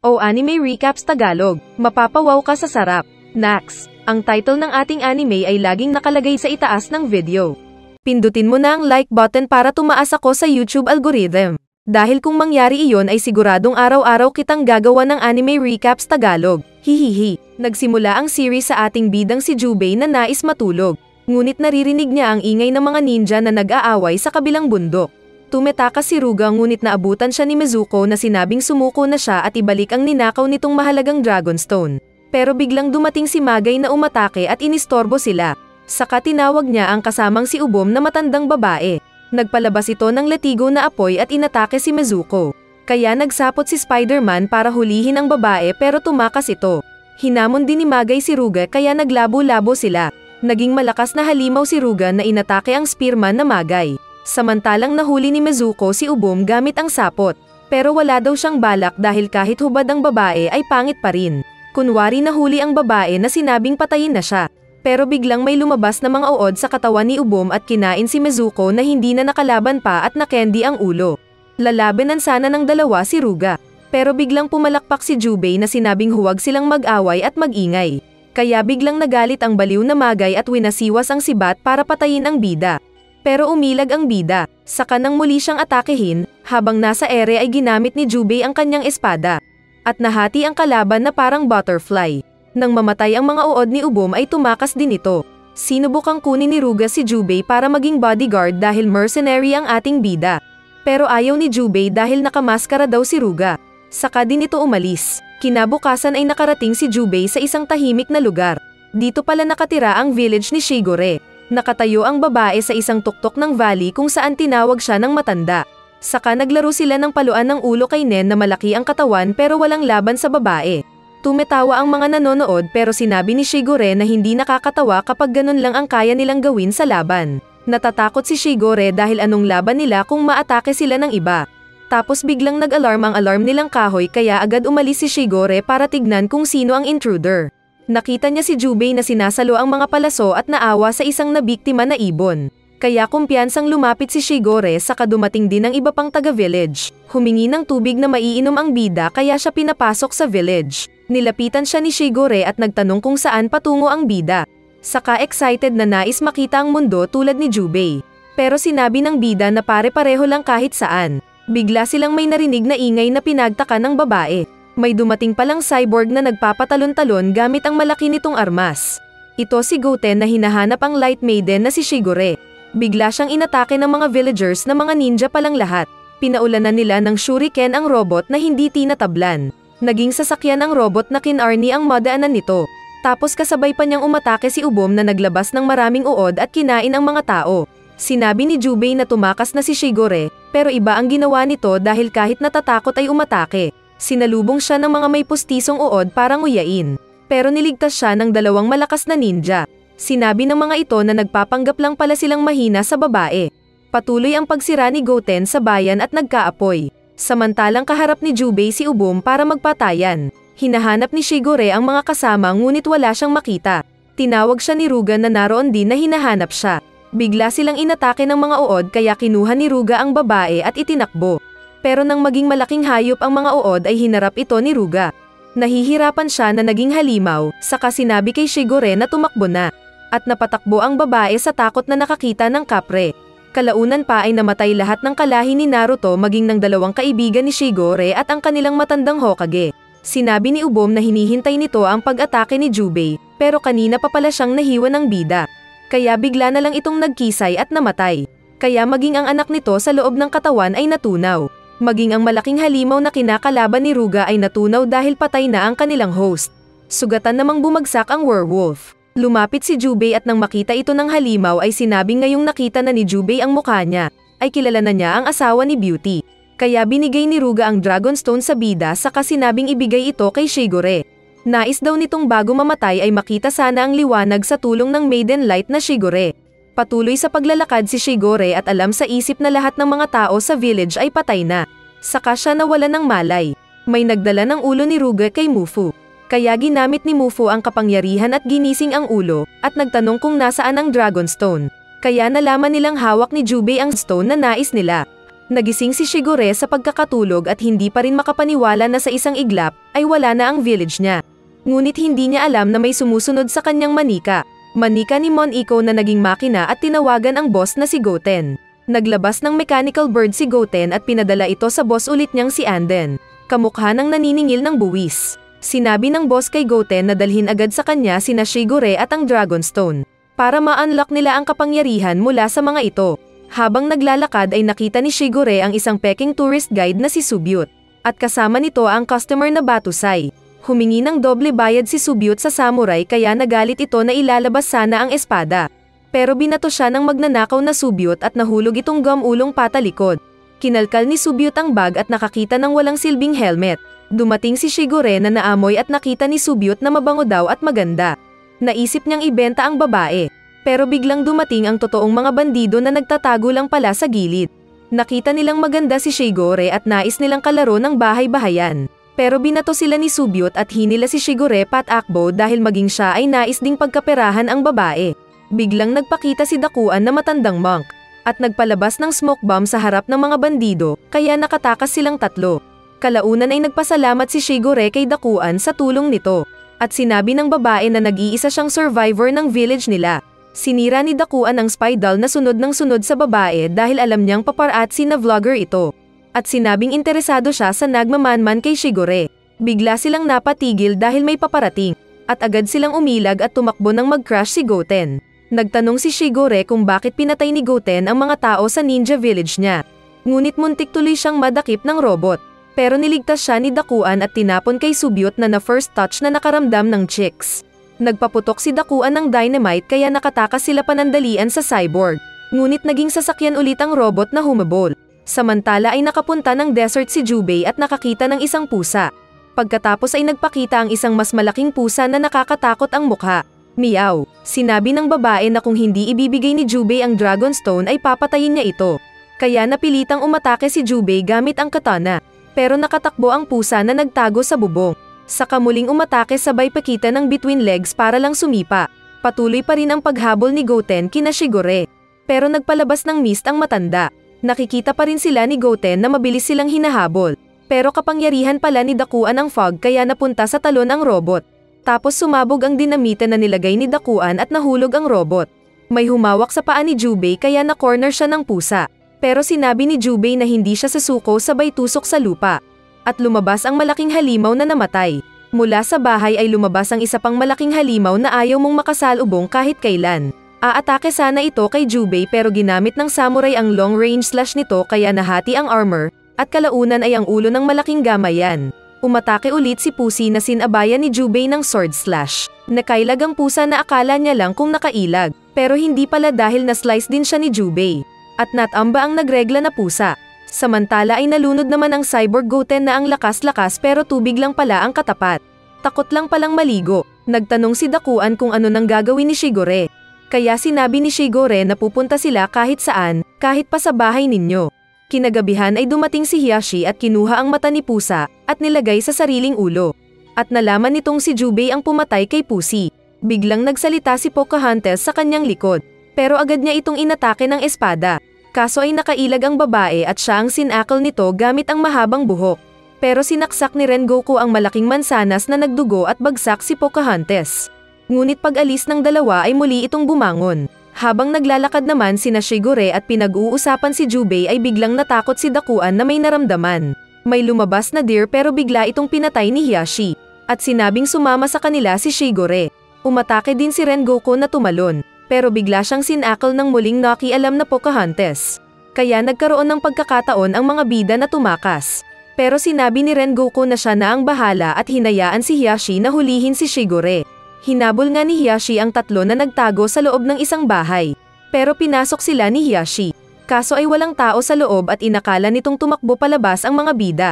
O Anime Recaps Tagalog, mapapawaw ka sa sarap. Nax, ang title ng ating anime ay laging nakalagay sa itaas ng video. Pindutin mo na ang like button para tumaas ako sa YouTube algorithm. Dahil kung mangyari iyon ay siguradong araw-araw kitang gagawa ng Anime Recaps Tagalog. Hihihi. Nagsimula ang series sa ating bidang si Jubei na nais matulog. Ngunit naririnig niya ang ingay ng mga ninja na nag-aaway sa kabilang bundok. Tumetakas si Ruga ngunit naabutan siya ni Mizuko na sinabing sumuko na siya at ibalik ang ninakaw nitong mahalagang Dragonstone. Pero biglang dumating si Magay na umatake at inistorbo sila. Saka tinawag niya ang kasamang si Ubom na matandang babae. Nagpalabas ito ng latigo na apoy at inatake si Mizuko. Kaya nagsapot si Spider-Man para hulihin ang babae pero tumakas ito. Hinamon din ni Magay si Ruga kaya naglabo-labo sila. Naging malakas na halimaw si Ruga na inatake ang Spearman na Magay. Samantalang nahuli ni Mizuko si Ubom gamit ang sapot. Pero wala daw siyang balak dahil kahit hubad ang babae ay pangit pa rin. Kunwari nahuli ang babae na sinabing patayin na siya. Pero biglang may lumabas na mga uod sa katawan ni Ubom at kinain si Mizuko na hindi na nakalaban pa at nakendi ang ulo. Lalabanan sana ng dalawa si Ruga. Pero biglang pumalakpak si Jubei na sinabing huwag silang mag-away at mag-ingay. Kaya biglang nagalit ang baliw na Magay at winasiwas ang sibat para patayin ang bida. Pero umilag ang bida, saka nang muli siyang atakehin, habang nasa ere ay ginamit ni Jubei ang kanyang espada. At nahati ang kalaban na parang butterfly. Nang mamatay ang mga uod ni Ubom ay tumakas din ito. Sinubukang kunin ni Ruga si Jubei para maging bodyguard dahil mercenary ang ating bida. Pero ayaw ni Jubei dahil nakamaskara daw si Ruga. Saka din ito umalis. Kinabukasan ay nakarating si Jubei sa isang tahimik na lugar. Dito pala nakatira ang village ni Shigure. Nakatayo ang babae sa isang tuktok ng valley kung saan tinawag siya ng matanda. Saka naglaro sila ng paluan ng ulo kay Nen na malaki ang katawan pero walang laban sa babae. Tumetawa ang mga nanonood pero sinabi ni Shigure na hindi nakakatawa kapag ganun lang ang kaya nilang gawin sa laban. Natatakot si Shigure dahil anong laban nila kung maatake sila ng iba. Tapos biglang nag-alarm ang alarm nilang kahoy kaya agad umalis si Shigure para tignan kung sino ang intruder. Nakita niya si Jubei na sinasalo ang mga palaso at naawa sa isang nabiktima na ibon. Kaya kumpiyansang lumapit si Shigure saka dumating din ang iba pang taga-village. Humingi ng tubig na maiinom ang bida kaya siya pinapasok sa village. Nilapitan siya ni Shigure at nagtanong kung saan patungo ang bida. Saka excited na nais makita ang mundo tulad ni Jubei. Pero sinabi ng bida na pare-pareho lang kahit saan. Bigla silang may narinig na ingay na pinagtaka ng babae. May dumating palang cyborg na nagpapatalon-talon gamit ang malaki nitong armas. Ito si Goten na hinahanap ang Light Maiden na si Shigure. Bigla siyang inatake ng mga villagers na mga ninja palang lahat. Pinaulanan nila ng shuriken ang robot na hindi tinatablan. Naging sasakyan ang robot na kinarni ang madaanan nito. Tapos kasabay pa niyang umatake si Ubom na naglabas ng maraming uod at kinain ang mga tao. Sinabi ni Jubei na tumakas na si Shigure, pero iba ang ginawa nito dahil kahit natatakot ay umatake. Sinalubong siya ng mga may pustisong uod para nguyain. Pero niligtas siya ng dalawang malakas na ninja. Sinabi ng mga ito na nagpapanggap lang pala silang mahina sa babae. Patuloy ang pagsira ni Goten sa bayan at nagkaapoy. Samantalang kaharap ni Jubei si Ubom para magpatayan. Hinahanap ni Shigure ang mga kasama ngunit wala siyang makita. Tinawag siya ni Ruga na naroon din na hinahanap siya. Bigla silang inatake ng mga uod kaya kinuha ni Ruga ang babae at itinakbo. Pero nang maging malaking hayop ang mga uod ay hinarap ito ni Ruga. Nahihirapan siya na naging halimaw, saka sinabi kay Shigure na tumakbo na. At napatakbo ang babae sa takot na nakakita ng kapre. Kalaunan pa ay namatay lahat ng kalahi ni Naruto maging ng dalawang kaibigan ni Shigure at ang kanilang matandang Hokage. Sinabi ni Ubom na hinihintay nito ang pag-atake ni Jubei, pero kanina pa pala siyang nahiwa ng bida. Kaya bigla na lang itong nagkisay at namatay. Kaya maging ang anak nito sa loob ng katawan ay natunaw. Maging ang malaking halimaw na kinakalaban ni Ruga ay natunaw dahil patay na ang kanilang host. Sugatan namang bumagsak ang werewolf. Lumapit si Jubei at nang makita ito ng halimaw ay sinabing ngayong nakita na ni Jubei ang mukha niya, ay kilala na niya ang asawa ni Beauty. Kaya binigay ni Ruga ang Dragonstone sa bida saka sinabing ibigay ito kay Shigure. Nais daw nitong bago mamatay ay makita sana ang liwanag sa tulong ng Maiden Light na Shigure. Patuloy sa paglalakad si Shigure at alam sa isip na lahat ng mga tao sa village ay patay na. Saka siya nawala ng malay. May nagdala ng ulo ni Ruga kay Mufu. Kaya ginamit ni Mufu ang kapangyarihan at ginising ang ulo, at nagtanong kung nasaan ang Dragonstone. Kaya nalaman nilang hawak ni Jubei ang stone na nais nila. Nagising si Shigure sa pagkakatulog at hindi pa rin makapaniwala na sa isang iglap ay wala na ang village niya. Ngunit hindi niya alam na may sumusunod sa kanyang manika. Manika ni Moniko na naging makina at tinawagan ang boss na si Goten. Naglabas ng mechanical bird si Goten at pinadala ito sa boss ulit niyang si Anden. Kamukha ng naniningil ng buwis. Sinabi ng boss kay Goten na dalhin agad sa kanya sina Shigure at ang Dragonstone para ma-unlock nila ang kapangyarihan mula sa mga ito. Habang naglalakad ay nakita ni Shigure ang isang peking tourist guide na si Subyut. At kasama nito ang customer na Batusai. Humingi ng doble bayad si Subyut sa samurai kaya nagalit ito na ilalabas sana ang espada. Pero binato siya ng magnanakaw na Subyut at nahulog itong gumulong patalikod. Kinalkal ni Subyut ang bag at nakakita ng walang silbing helmet. Dumating si Shigure na naamoy at nakita ni Subyut na mabango daw at maganda. Naisip niyang ibenta ang babae. Pero biglang dumating ang totoong mga bandido na nagtatago lang pala sa gilid. Nakita nilang maganda si Shigure at nais nilang kalaro ng bahay-bahayan. Pero binato sila ni Subyut at hinila si Shigure patakbo dahil maging siya ay nais ding pagkaperahan ang babae. Biglang nagpakita si Dakuan na matandang monk. At nagpalabas ng smoke bomb sa harap ng mga bandido, kaya nakatakas silang tatlo. Kalaunan ay nagpasalamat si Shigure kay Dakuan sa tulong nito. At sinabi ng babae na nag-iisa siyang survivor ng village nila. Sinira ni Dakuan ang spy doll na sunod ng sunod sa babae dahil alam niyang paparazzi na vlogger ito. At sinabing interesado siya sa nagmamanman kay Shigure. Bigla silang napatigil dahil may paparating. At agad silang umilag at tumakbo nang mag-crash si Goten. Nagtanong si Shigure kung bakit pinatay ni Goten ang mga tao sa ninja village niya. Ngunit muntik tuloy siyang madakip ng robot. Pero niligtas siya ni Dakuan at tinapon kay Subyut na first touch na nakaramdam ng chicks. Nagpaputok si Dakuan ng dynamite kaya nakatakas sila panandalian sa cyborg. Ngunit naging sasakyan ulit ang robot na humabol. Samantala ay nakapunta ng desert si Jubei at nakakita ng isang pusa. Pagkatapos ay nagpakita ang isang mas malaking pusa na nakakatakot ang mukha. Meow. Sinabi ng babae na kung hindi ibibigay ni Jubei ang Dragonstone ay papatayin niya ito. Kaya napilitang umatake si Jubei gamit ang katana. Pero nakatakbo ang pusa na nagtago sa bubong. Saka muling umatake sabay pakita ng between legs para lang sumipa. Patuloy pa rin ang paghabol ni Goten kina Shigure. Pero nagpalabas ng mist ang matanda. Nakikita pa rin sila ni Goten na mabilis silang hinahabol. Pero kapangyarihan pala ni Dakuan ang fog kaya napunta sa talon ang robot. Tapos sumabog ang dinamita na nilagay ni Dakuan at nahulog ang robot. May humawak sa paa ni Jubei kaya na-corner siya ng pusa. Pero sinabi ni Jubei na hindi siya sasuko sabay tusok sa lupa. At lumabas ang malaking halimaw na namatay. Mula sa bahay ay lumabas ang isa pang malaking halimaw na ayaw mong makasalubong kahit kailan. Aatake sana ito kay Jubei pero ginamit ng samurai ang long range slash nito kaya nahati ang armor. At kalaunan ay ang ulo ng malaking gamayan. Umatake ulit si Pusi na sinabayan ni Jubei ng sword slash. Nakailag ang pusa na akala niya lang kung nakailag. Pero hindi pala dahil na-slice din siya ni Jubei. At natamba ang nagregla na pusa. Samantala ay nalunod naman ang cyborg Goten na ang lakas-lakas pero tubig lang pala ang katapat. Takot lang palang maligo. Nagtanong si Dakuan kung ano nang gagawin ni Shigure. Kaya sinabi ni Shigure na pupunta sila kahit saan, kahit pa sa bahay ninyo. Kinagabihan ay dumating si Hiashi at kinuha ang mata ni pusa at nilagay sa sariling ulo. At nalaman nitong si Jubei ang pumatay kay Pusi. Biglang nagsalita si Pocahontas sa kanyang likod. Pero agad niya itong inatake ng espada. Kaso ay nakailag ang babae at siya ang sinakal nito gamit ang mahabang buhok. Pero sinaksak ni Rengoku ang malaking mansanas na nagdugo at bagsak si Pocahontas. Ngunit pag-alis ng dalawa ay muli itong bumangon. Habang naglalakad naman sina Shigure at pinag-uusapan si Jubei ay biglang natakot si Dakuan na may naramdaman. May lumabas na deer pero bigla itong pinatay ni Hiashi. At sinabing sumama sa kanila si Shigure. Umatake din si Rengoku na tumalon. Pero bigla siyang sinakal ng muling nakialam na Pocahontas. Kaya nagkaroon ng pagkakataon ang mga bida na tumakas. Pero sinabi ni Rengoku na siya na ang bahala at hinayaan si Hiashi na hulihin si Shigure. Hinabol nga ni Hiashi ang tatlo na nagtago sa loob ng isang bahay. Pero pinasok sila ni Hiashi. Kaso ay walang tao sa loob at inakala nitong tumakbo palabas ang mga bida.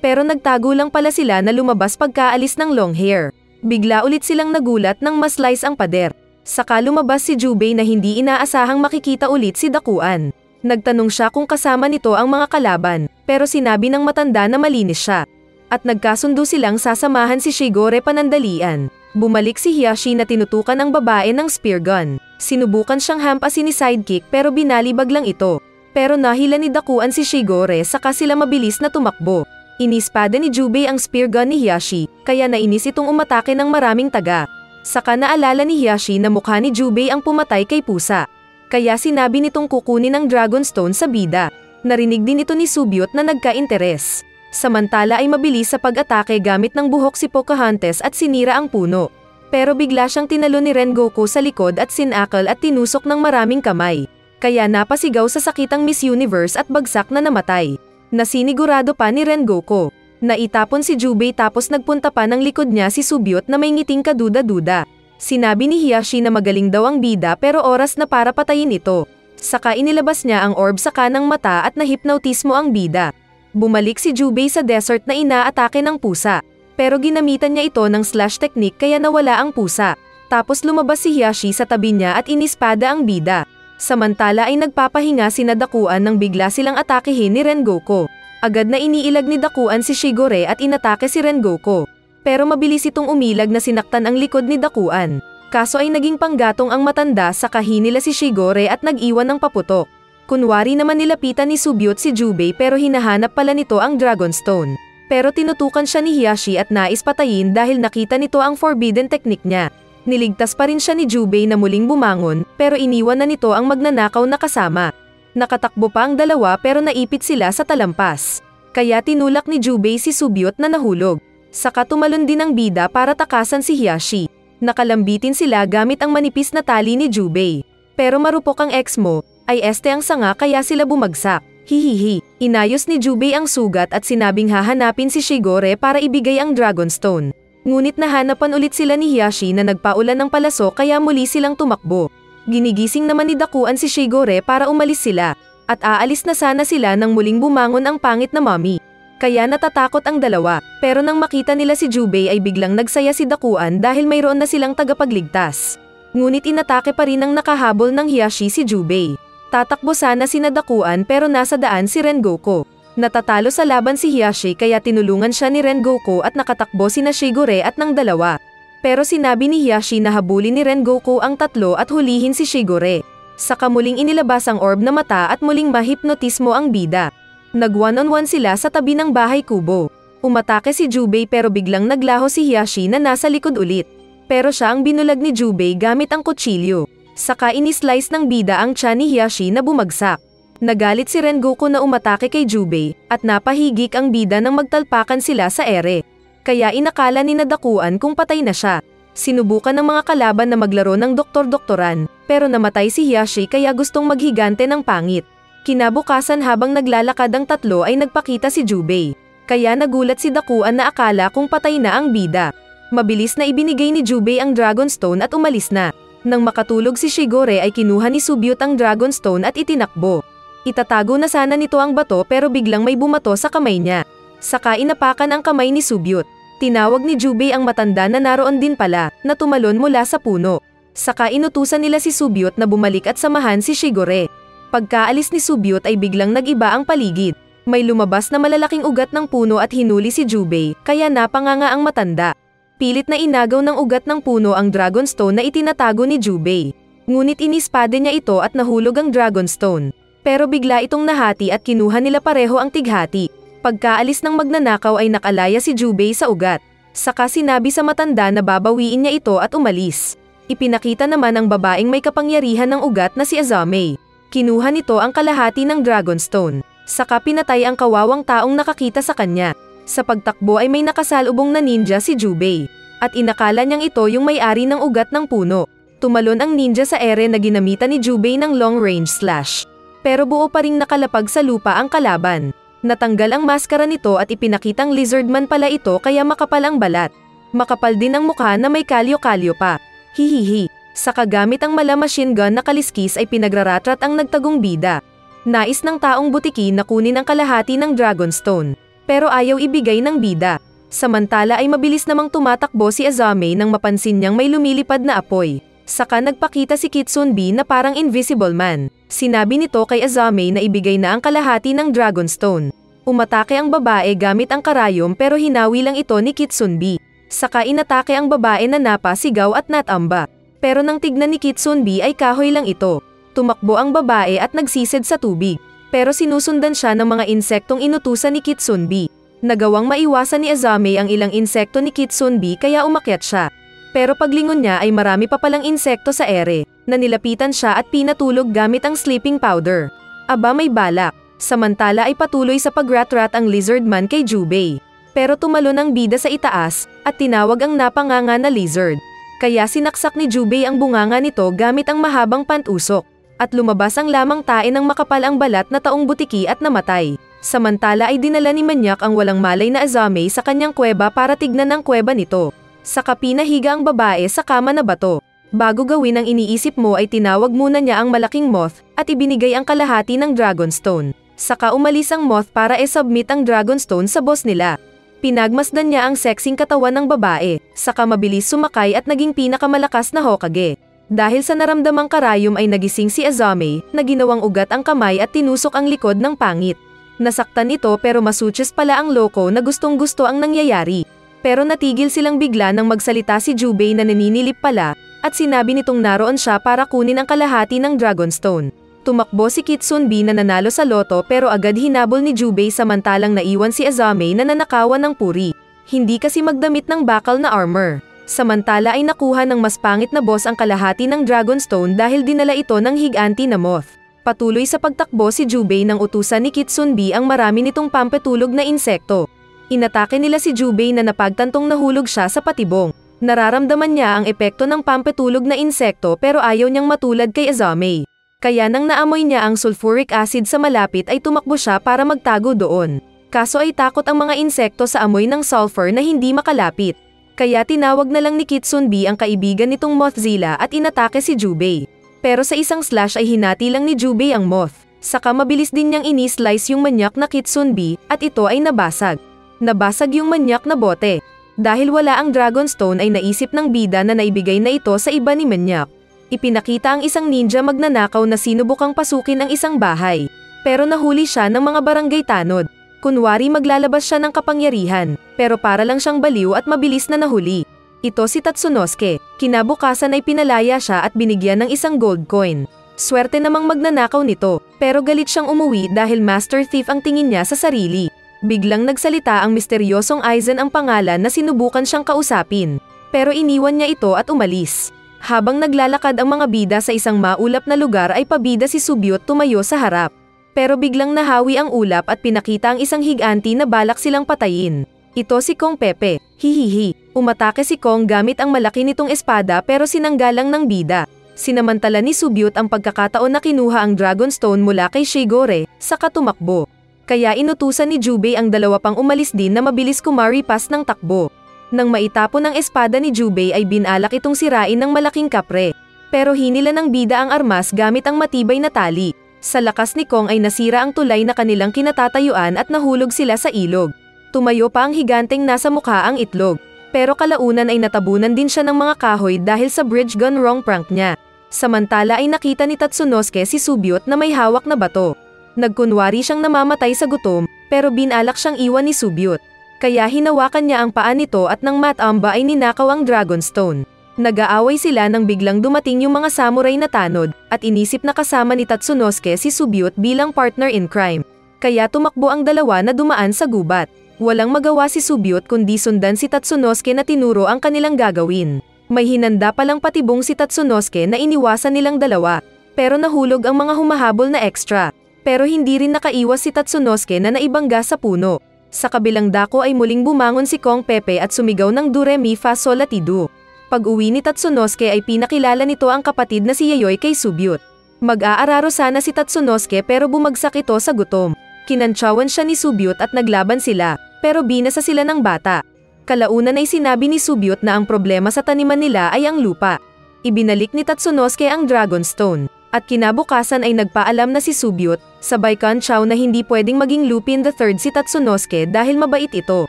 Pero nagtago lang pala sila na lumabas pagkaalis ng long hair. Bigla ulit silang nagulat nang maslice ang pader. Saka lumabas si Jubei na hindi inaasahang makikita ulit si Dakuan. Nagtanong siya kung kasama nito ang mga kalaban, pero sinabi ng matanda na malinis siya. At nagkasundo silang sasamahan si Shigure panandalian. Bumalik si Hiashi na tinutukan ang babae ng spear gun. Sinubukan siyang hampasin ni sidekick pero binalibag lang ito. Pero nahila ni Dakuan si Shigure saka sila mabilis na tumakbo. Inispada ni Jubei ang spear gun ni Hiashi, kaya nainis itong umatake ng maraming taga. Saka naalala ni Hiashi na mukha ni Jubei ang pumatay kay pusa. Kaya sinabi nitong kukunin ang Dragon Stone sa bida. Narinig din ito ni Subyot na nagka-interes. Samantala ay mabilis sa pag-atake gamit ng buhok si Pocahontas at sinira ang puno. Pero bigla siyang tinalo ni Rengoku sa likod at sinakal at tinusok ng maraming kamay. Kaya napasigaw sa sakitang Miss Universe at bagsak na namatay. Nasinigurado pa ni Rengoku. Naitapon si Jubei tapos nagpunta pa ng likod niya si Subyot na may ngiting kaduda-duda. Sinabi ni Hiashi na magaling daw ang bida pero oras na para patayin ito. Saka inilabas niya ang orb sa kanang mata at nahipnotismo ang bida. Bumalik si Jubei sa desert na inaatake ng pusa. Pero ginamitan niya ito ng slash technique kaya nawala ang pusa. Tapos lumabas si Hiashi sa tabi niya at inispada ang bida. Samantala ay nagpapahinga si Dakuan nang bigla silang atakehin ni Rengoku. Agad na iniilag ni Dakuan si Shigure at inatake si Rengoku. Pero mabilis itong umilag na sinaktan ang likod ni Dakuan. Kaso ay naging panggatong ang matanda saka hinila si Shigure at nag-iwan ng paputok. Kunwari naman nilapitan ni Subyot si Jubei pero hinahanap pala nito ang Dragon Stone. Pero tinutukan siya ni Hiashi at nais patayin dahil nakita nito ang forbidden technique niya. Niligtas pa rin siya ni Jubei na muling bumangon, pero iniwan na nito ang magnanakaw na kasama. Nakatakbo pa ang dalawa pero naipit sila sa talampas. Kaya tinulak ni Jubei si Subyot na nahulog. Saka tumalon din ang bida para takasan si Hiashi. Nakalambitin sila gamit ang manipis na tali ni Jubei. Pero marupok ang ex mo, ay este ang sanga kaya sila bumagsak. Hihihi. Inayos ni Jubei ang sugat at sinabing hahanapin si Shigure para ibigay ang Dragon Stone. Ngunit nahanapan ulit sila ni Hiashi na nagpaulan ng palaso kaya muli silang tumakbo. Ginigising naman ni Dakuan si Shigure para umalis sila. At aalis na sana sila nang muling bumangon ang pangit na mommy. Kaya natatakot ang dalawa, pero nang makita nila si Jubei ay biglang nagsaya si Dakuan dahil mayroon na silang tagapagligtas. Ngunit inatake pa rin ng nakahabol ng Hiashi si Jubei. Tatakbo sana sina Dakuan pero nasa daan si Rengoku. Natatalo sa laban si Hiashi kaya tinulungan siya ni Rengoku at nakatakbo sina Shigure at ng dalawa. Pero sinabi ni Hiashi na habulin ni Rengoku ang tatlo at hulihin si Shigure. Saka muling inilabas ang orb na mata at muling mahipnotismo ang bida. Nag-one-on-one sila sa tabi ng bahay kubo. Umatake si Jubei pero biglang naglaho si Hiashi na nasa likod ulit. Pero siya ang binulag ni Jubei gamit ang kutsilyo. Saka inislice ng bida ang tiyan ni Hiashi na bumagsak. Nagalit si Rengoku na umatake kay Jubei, at napahigik ang bida nang magtalpakan sila sa ere. Kaya inakala ni Dakuan kung patay na siya. Sinubukan ng mga kalaban na maglaro ng doktor-doktoran, pero namatay si Hiashi kaya gustong maghigante ng pangit. Kinabukasan habang naglalakad ang tatlo ay nagpakita si Jubei. Kaya nagulat si Dakuan na akala kung patay na ang bida. Mabilis na ibinigay ni Jubei ang Dragon Stone at umalis na. Nang makatulog si Shigure ay kinuha ni Subyot ang Dragon Stone at itinakbo. Itatago na sana nito ang bato pero biglang may bumato sa kamay niya. Saka inapakan ang kamay ni Subyot. Tinawag ni Jubei ang matanda na naroon din pala, na tumalon mula sa puno. Saka inutusan nila si Subyot na bumalik at samahan si Shigure. Pagkaalis ni Subyot ay biglang nag-iba ang paligid. May lumabas na malalaking ugat ng puno at hinuli si Jubei, kaya napanganga ang matanda. Pilit na inagaw ng ugat ng puno ang Dragon Stone na itinatago ni Jubei. Ngunit inispade niya ito at nahulog ang Dragon Stone. Pero bigla itong nahati at kinuha nila pareho ang tighati. Pagkaalis ng magnanakaw ay nakalaya si Jubei sa ugat. Saka sinabi sa matanda na babawiin niya ito at umalis. Ipinakita naman ng babaeng may kapangyarihan ng ugat na si Azame. Kinuha nito ang kalahati ng Dragon Stone. Saka pinatay ang kawawang taong nakakita sa kanya. Sa pagtakbo ay may nakasalubong na ninja si Jubei. At inakala niyang ito yung may-ari ng ugat ng puno. Tumalon ang ninja sa ere na ginamitan ni Jubei ng long-range slash. Pero buo pa ring nakalapag sa lupa ang kalaban. Natanggal ang maskara nito at ipinakitang lizardman pala ito kaya makapal ang balat. Makapal din ang mukha na may kalyo-kalyo pa. Hihihi. Sa kagamit ang mala machine gun na kaliskis ay pinagraratrat ang nagtagong bida. Nais ng taong butiki na kunin ang kalahati ng Dragon Stone. Pero ayaw ibigay ng bida. Samantala ay mabilis namang tumatakbo si Azame nang mapansin niyang may lumilipad na apoy. Saka nagpakita si Kitsunbi na parang invisible man. Sinabi nito kay Azame na ibigay na ang kalahati ng Dragon Stone. Umatake ang babae gamit ang karayom pero hinawi lang ito ni Kitsunbi. Saka inatake ang babae na napasigaw at natamba. Pero nang tignan ni Kitsunbi ay kahoy lang ito. Tumakbo ang babae at nagsisid sa tubig. Pero sinusundan siya ng mga insektong inutusan ni Kitsunbi. Nagawang maiwasan ni Azami ang ilang insekto ni Kitsunbi kaya umakyat siya. Pero paglingon niya ay marami pa palang insekto sa ere, na nilapitan siya at pinatulog gamit ang sleeping powder. Aba may balak. Samantala ay patuloy sa pagrat-rat ang lizardman kay Jubei. Pero tumalon ang bida sa itaas, at tinawag ang napanganga na lizard. Kaya sinaksak ni Jubei ang bunganga nito gamit ang mahabang pantusok. At lumabas ang lamang tae ng makapal ang balat na taong butiki at namatay. Samantala ay dinala ni Manyak ang walang malay na Azami sa kanyang kuweba para tignan ang kuweba nito. Saka pinahiga ang babae sa kama na bato. Bago gawin ang iniisip mo ay tinawag muna niya ang malaking moth at ibinigay ang kalahati ng Dragonstone. Saka umalis ang moth para e-submit ang Dragonstone sa boss nila. Pinagmasdan niya ang sexing katawan ng babae, saka mabilis sumakay at naging pinakamalakas na Hokage. Dahil sa naramdamang karayom ay nagising si Azami, na ginawang ugat ang kamay at tinusok ang likod ng pangit. Nasaktan ito pero masuches pala ang loko na gustong-gusto ang nangyayari. Pero natigil silang bigla nang magsalita si Jubei na naninilip pala, at sinabi nitong naroon siya para kunin ang kalahati ng Dragonstone. Tumakbo si Kitsunbi na nanalo sa loto pero agad hinabol ni Jubei samantalang naiwan si Azami na nanakawan ng puri. Hindi kasi magdamit ng bakal na armor. Samantala ay nakuha ng mas pangit na boss ang kalahati ng Dragonstone dahil dinala ito ng higanti na moth. Patuloy sa pagtakbo si Jubei nang utusan ni Kitsunbi ang marami nitong pampatulog na insekto. Inatake nila si Jubei na napagtantong nahulog siya sa patibong. Nararamdaman niya ang epekto ng pampatulog na insekto pero ayaw niyang matulad kay Azami. Kaya nang naamoy niya ang sulfuric acid sa malapit ay tumakbo siya para magtago doon. Kaso ay takot ang mga insekto sa amoy ng sulfur na hindi makalapit. Kaya tinawag na lang ni Kitsunbi ang kaibigan nitong Mothzilla at inatake si Jubei. Pero sa isang slash ay hinati lang ni Jubei ang moth. Saka mabilis din niyang ini-slice yung manyak na Kitsunbi at ito ay nabasag. Nabasag yung manyak na bote. Dahil wala ang Dragonstone ay naisip ng bida na naibigay na ito sa iba ni Manyak. Ipinakita ang isang ninja magnanakaw na sinubukang pasukin ang isang bahay. Pero nahuli siya ng mga barangay tanod. Kunwari maglalabas siya ng kapangyarihan, pero para lang siyang baliw at mabilis na nahuli. Ito si Tatsunosuke. Kinabukasan ay pinalaya siya at binigyan ng isang gold coin. Swerte namang magnanakaw nito, pero galit siyang umuwi dahil master thief ang tingin niya sa sarili. Biglang nagsalita ang misteryosong Aizen ang pangalan na sinubukan siyang kausapin. Pero iniwan niya ito at umalis. Habang naglalakad ang mga bida sa isang maulap na lugar ay pabida si Subyot tumayo sa harap. Pero biglang nahawi ang ulap at pinakita ang isang higanti na balak silang patayin. Ito si Kong Pepe. Hihihi. Umatake si Kong gamit ang malaki nitong espada pero sinanggalang ng bida. Sinamantala ni Subyot ang pagkakataon na kinuha ang Dragonstone mula kay Shigore, saka tumakbo. Kaya inutusan ni Jubei ang dalawa pang umalis din na mabilis kumaripas ng takbo. Nang maitapon ang espada ni Jubei ay binalak itong sirain ng malaking kapre. Pero hinila ng bida ang armas gamit ang matibay na tali. Sa lakas ni Kong ay nasira ang tulay na kanilang kinatatayuan at nahulog sila sa ilog. Tumayo pa ang higanteng nasa mukha ang itlog. Pero kalaunan ay natabunan din siya ng mga kahoy dahil sa bridge gone wrong prank niya. Samantala ay nakita ni Tatsunosuke si Subyot na may hawak na bato. Nagkunwari siyang namamatay sa gutom, pero binalak siyang iwan ni Subyot. Kaya hinawakan niya ang paa nito at nang matamba ay ninakaw ang Dragonstone. Nag-aaway sila nang biglang dumating yung mga samurai na tanod, at inisip na kasama ni Tatsunosuke si Subyot bilang partner in crime. Kaya tumakbo ang dalawa na dumaan sa gubat. Walang magawa si Subyot kundi sundan si Tatsunosuke na tinuro ang kanilang gagawin. May hinanda palang patibong si Tatsunosuke na iniwasan nilang dalawa. Pero nahulog ang mga humahabol na extra. Pero hindi rin nakaiwas si Tatsunosuke na naibangga sa puno. Sa kabilang dako ay muling bumangon si Kong Pepe at sumigaw ng do re mi fa sol la ti do. Pag-uwi ni Tatsunosuke ay pinakilala nito ang kapatid na si Yayoi kay Subyot. Mag-aararo sana si Tatsunosuke pero bumagsak ito sa gutom. Kinantsawan siya ni Subyot at naglaban sila, pero binasa sila ng bata. Kalaunan ay sinabi ni Subyot na ang problema sa taniman nila ay ang lupa. Ibinalik ni Tatsunosuke ang Dragonstone, at kinabukasan ay nagpaalam na si Subyot, sabay kantsaw na hindi pwedeng maging Lupin III si Tatsunosuke dahil mabait ito.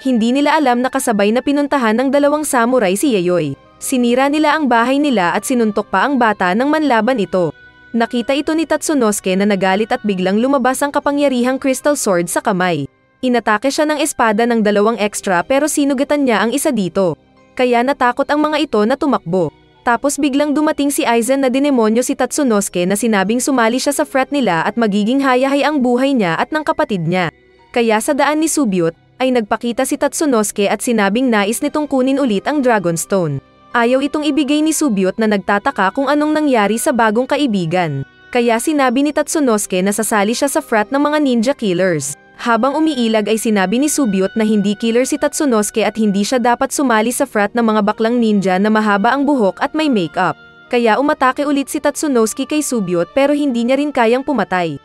Hindi nila alam na kasabay na pinuntahan ng dalawang samurai si Yayoi. Sinira nila ang bahay nila at sinuntok pa ang bata ng manlaban ito. Nakita ito ni Tatsunosuke na nagalit at biglang lumabas ang kapangyarihang crystal sword sa kamay. Inatake siya ng espada ng dalawang extra pero sinugatan niya ang isa dito. Kaya natakot ang mga ito na tumakbo. Tapos biglang dumating si Aizen na dinemonyo si Tatsunosuke na sinabing sumali siya sa frat nila at magiging hayahay ang buhay niya at ng kapatid niya. Kaya sa daan ni Subyot, ay nagpakita si Tatsunosuke at sinabing nais nitong kunin ulit ang Dragonstone. Ayaw itong ibigay ni Subyot na nagtataka kung anong nangyari sa bagong kaibigan. Kaya sinabi ni Tatsunosuke na sasali siya sa frat ng mga ninja killers. Habang umiilag ay sinabi ni Subyot na hindi killer si Tatsunosuke at hindi siya dapat sumali sa frat ng mga baklang ninja na mahaba ang buhok at may makeup. Kaya umatake ulit si Tatsunosuke kay Subyot pero hindi niya rin kayang pumatay.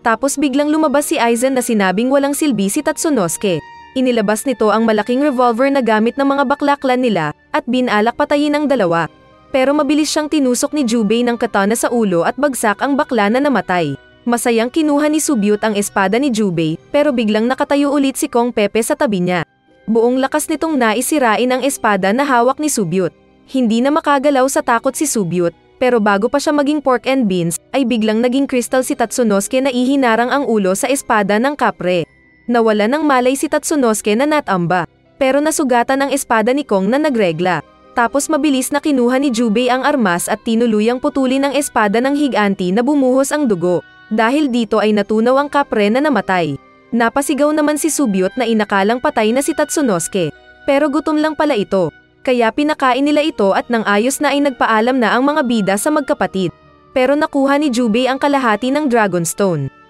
Tapos biglang lumabas si Aizen na sinabing walang silbi si Tatsunosuke. Inilabas nito ang malaking revolver na gamit ng mga baklaklan nila, at binalak patayin ang dalawa. Pero mabilis siyang tinusok ni Jubei ng katana sa ulo at bagsak ang bakla na namatay. Masayang kinuha ni Subyot ang espada ni Jubei, pero biglang nakatayo ulit si Kong Pepe sa tabi niya. Buong lakas nitong naisirain ang espada na hawak ni Subyot. Hindi na makagalaw sa takot si Subyot, pero bago pa siya maging pork and beans, ay biglang naging crystal si Tatsunosuke na ihinarang ang ulo sa espada ng kapre. Nawala ng malay si Tatsunosuke na natamba, pero nasugatan ang espada ni Kong na nagregla. Tapos mabilis na kinuha ni Jubei ang armas at tinuluyang putulin ang espada ng higanti na bumuhos ang dugo. Dahil dito ay natunaw ang kapre na namatay. Napasigaw naman si Subyot na inakalang patay na si Tatsunosuke. Pero gutom lang pala ito. Kaya pinakain nila ito at nang ayos na ay nagpaalam na ang mga bida sa magkapatid. Pero nakuha ni Jubei ang kalahati ng Dragonstone.